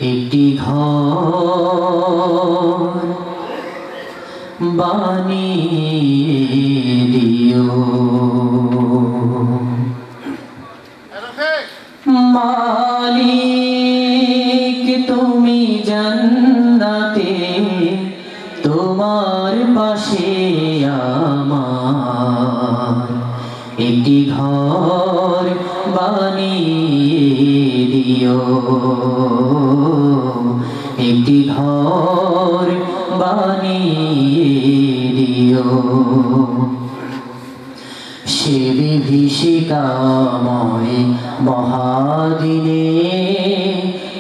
একটি ঘর বানিয়ে দিও মালিক তুমি জান্নাতে তোমার পাশে আমার একটি ঘর বানিয়ে দিও একটি ঘর বানিয়ে দিও সে বিভীষিকাময় মহাদিনে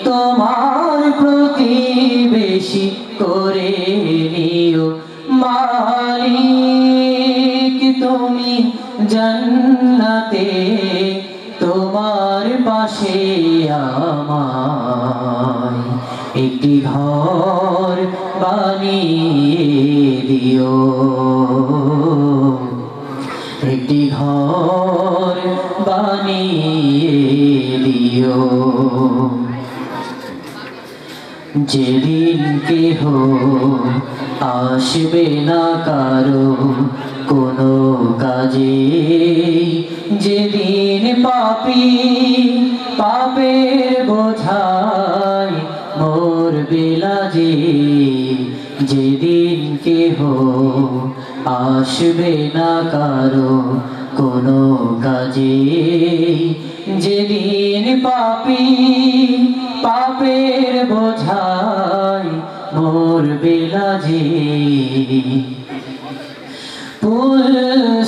তোমার প্রতিবেশী করে নিও মালিক তুমি জান্নাতে তোমার পাশে আমায় একটি ঘর বানিয়ে দিও একটি ঘর বানিয়ে দিও যেদিন কেহ আসবে না কারো কোনো কাজে যেদিন পাপী পাপের বোঝায় মরবে লাজে যেদিন কেহ আসবে না কারো কোনো কাজে যেদিন পাপী পাপের বোঝায় মরবে লাজে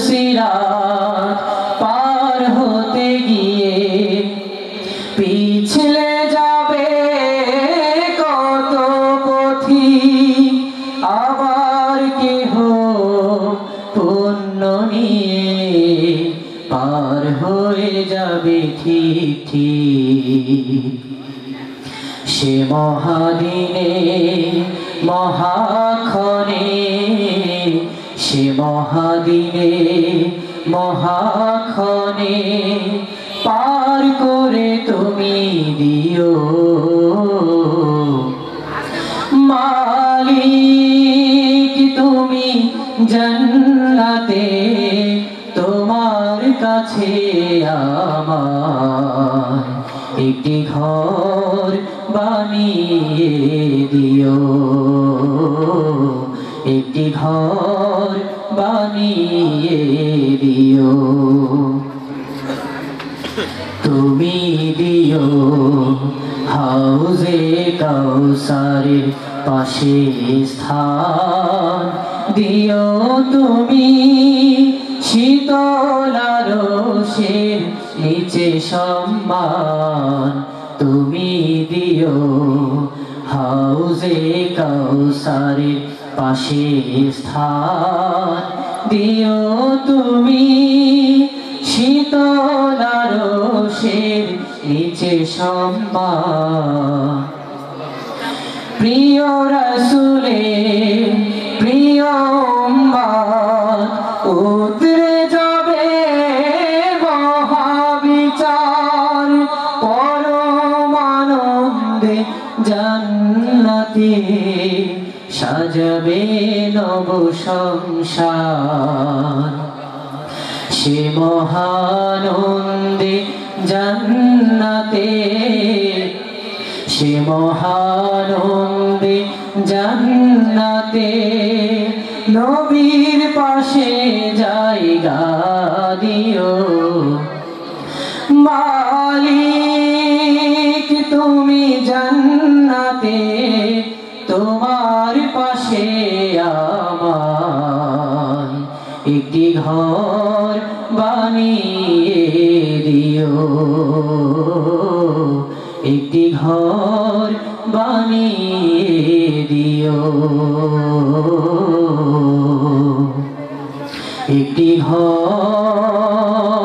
পুলসিরাত পার হতে গিয়ে পিছলে যাবে কত পথিক আবার কেহ পুণ্য নিয়ে পার হয়ে যাবে ঠিক ঠিক সে মহাদিনে মহাক্ষণে সে মহাদিনে মহাক্ষণে পার করে তুমি দিও মালিক তুমি জান্নাতে তোমার কাছে আমার একটি ঘর বানিয়ে দিও একটি ঘর বানিয়ে দিও তুমি দিও হাউজে কাউসারের পাশে স্থান দিও তুমি শীতল আরশের নিচে সম্মান তুমি দিও হাউজে কাউসারের পাশে স্থান দিও তুমি শীতল আরশের নিচে সম্মান প্রিয় রাসূলের প্রিয় উম্মত উতরে যাবে মহাবিচার পরম আনন্দে জান্নাতে সাজাবে নব সংসার সে মহানন্দে জান্নাতে সে মহানন্দে জান্নাতে নবীর পাশে জায়গা দিও মালিক তুমি জান্নাতে তোমার পাশে আমার একটি ঘর বানিয়ে দিও একটি ঘর বানিয়ে দিও, একটি ঘর